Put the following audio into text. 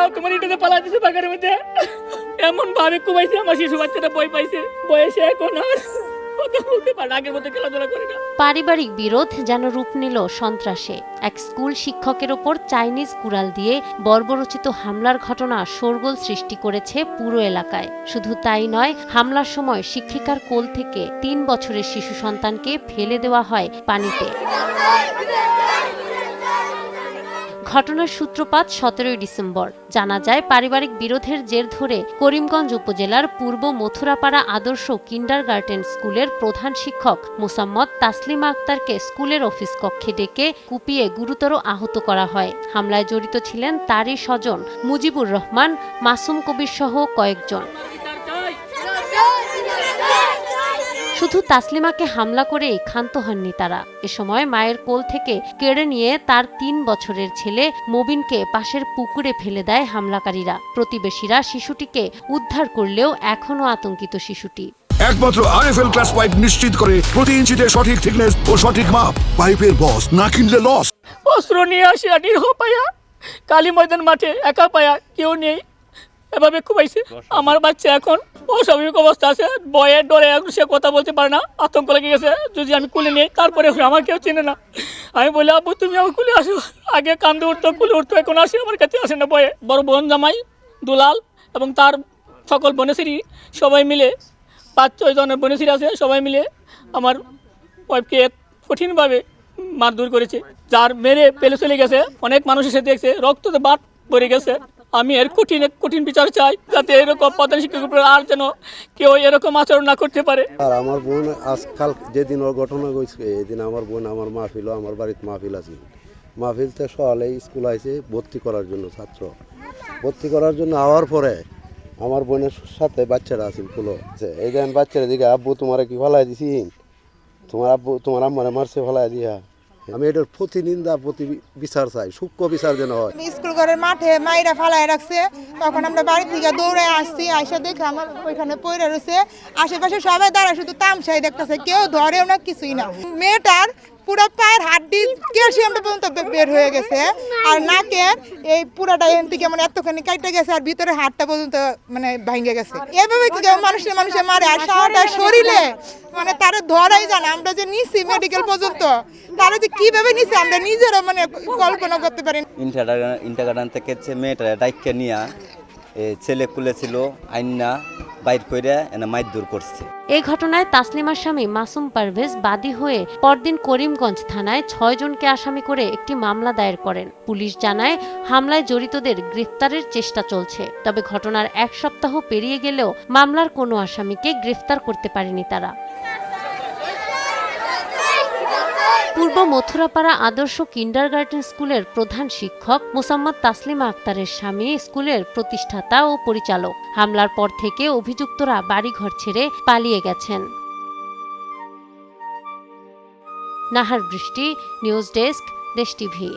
আমার তোমার ইটাতে পালা দিছে বাগানের মধ্যে, এমন ভাবে কুমাইছে আমার শিশু বাচ্চাটা ভয় পাইছে, বয়সে এখন আর কথা বলতে পারে না, আগের মতো খেলাধুলা করে না। পারিবারিক বিরোধ যেন রূপ নিল সন্ত্রাসে। এক স্কুল শিক্ষকের ওপর চাইনিজ কুড়াল দিয়ে বর্বরচিত হামলার ঘটনা শোরগোল সৃষ্টি করেছে পুরো এলাকায়। শুধু তাই নয়, হামলার সময় শিক্ষিকার কোল থেকে 3 বছরের শিশু সন্তানকে ফেলে দেওয়া হয় পানিতে। ঘটনার সূত্রপাত 17 ডিসেম্বর। জানা যায়, পারিবারিক বিরোধের জের ধরে করিমগঞ্জ উপজেলার পূর্ব মথুরাপাড়া আদর্শ কিন্ডারগার্টেন স্কুলের প্রধান শিক্ষক মোসাম্মদ তাসলিমা আক্তারকে স্কুলের অফিস কক্ষে ডেকে কুপিয়ে গুরুতর আহত করা হয়। হামলায় জড়িত ছিলেন তারই স্বজন মুজিবুর রহমান, মাসুম কবির সহ কয়েকজন। শুধু তাসলিমাকে হামলা করেই ক্ষান্ত হননি তারা। এ সময় মায়ের কোল থেকে কেড়ে নিয়ে তার 3 বছরের ছেলে মবিনকে পাশের পুকুরে ফেলে দেয় হামলাকারীরা। প্রতিবেশীরা শিশুটিকে উদ্ধার করলেও এখনও আতঙ্কিত শিশুটি। একমাত্র আরএফএল ক্লাস পাইপ নিশ্চিত করে প্রতি ইঞ্চিতে সঠিক থিকনেস ও সঠিক মাপ। পাইপের বস, না কিনলে লস। অস্ত্র নিয়ে আসি আটির পায়া, কালী ময়দান মাঠে একা পায়া, কেউ নেই, এভাবে কুমাইছে। আমার বাচ্চা এখন অস্বাভাবিক অবস্থা আছে, ভয়ের ডরে সে কথা বলতে পারে না, আতঙ্ক লেগে গেছে। যদি আমি কুলে নিই তারপরে আমার কেউ চেনে না। আমি বলি, আব্বু তুমি আমার কুলে আসো। আগে কান্দে উঠতো, কুলে উঠতো, এখন আসে আমার কাছে আসে না ভয়ে। বড় বোন জামাই দুলাল এবং তার সকল বনেশ্রী সবাই মিলে 5-6 জনের বনেশ্রী আছে, সবাই মিলে আমার ওয়াইফকে কঠিনভাবে মারধর করেছে। যার মেরে পেলে চলে গেছে, অনেক মানুষ এসে দেখছে, রক্ততে বাট পড়ে গেছে। আমি এর কঠিন বিচার চাই, যাতে এরকম প্রধান শিক্ষকের উপরে আর যেন কেউ এরকম আচরণ না করতে পারে। আর আমার বোন আজকাল যেদিন ওর ঘটনা হয়েছে, এদিন আমার বোন আমার মাহফিল, আমার বাড়িতে মাহফিল আছে। মাহফিলতে সকালে স্কুল আইছে ভর্তি করার জন্য, ছাত্র ভর্তি করার জন্য আওয়ার পরে আমার বোনের সাথে বাচ্চারা আছে ফুলো। এই যেন বাচ্চারা দিকে, আব্বু তোমার কি ফেলাই দিছি, তোমার আব্বু তোমার আম্মারে মারছে ফেলাই দিয়া। আমি এটার প্রতি নিন্দা, প্রতি বিচার চাই, সূক্ষ্ম বিচার যেন হয়। স্কুল ঘরের মাঠে মাইরা ফালাই রাখছে, তখন আমরা বাড়ি থেকে দৌড়ে আসছি, আইসা দেখে আমার ওইখানে পড়ে রয়েছে। আশেপাশে সবাই দাঁড়ায় শুধু তামসাই দেখতেছে, কেউ ধরেও না, কিছুই না। মেয়েটার পুরো পায়ের হাড্ডি ক্যালসিয়ামটা পর্যন্ত বের হয়ে গেছে, আর নাকের এই পুরাটা এন থেকে মানে এতখানি কাটতে গেছে, আর ভিতরে হাড়টা পর্যন্ত মানে ভেঙে গেছে। এভাবে কি মানুষে মারে, আর সারাটা শরীরে মানে তারা ধরাই জানা। আমরা যে নিছি মেডিকেল পর্যন্ত, তারা যে কিভাবে নিছে আমরা নিজেরও মানে কল্পনা করতে পারি। ইন্টারগার্ডেন থেকে মেয়েটা ডাইকে নিয়ে ছেলে কুলেছিল, আইনা বাইর করে এনে মাইর করছে। এই ঘটনায় তাসলিমার স্বামী মাসুম পারভেজ বাদী হয়ে পরদিন করিমগঞ্জ থানায় 6 জনকে আসামি করে একটি মামলা দায়ের করেন। পুলিশ জানায়, হামলায় জড়িতদের গ্রেফতারের চেষ্টা চলছে। তবে ঘটনার 1 সপ্তাহ পেরিয়ে গেলেও মামলার কোনো আসামিকে গ্রেফতার করতে পারেনি তারা। পূর্ব মথুরাপাড়া আদর্শ কিন্ডারগার্টেন স্কুলের প্রধান শিক্ষক মোসাম্মদ তাসলিমা আক্তারের স্বামী স্কুলের প্রতিষ্ঠাতা ও পরিচালক। হামলার পর থেকে অভিযুক্তরা বাড়িঘর ছেড়ে পালিয়ে গেছেন। নাহার বৃষ্টি, নিউজ ডেস্ক, দেশ টিভি।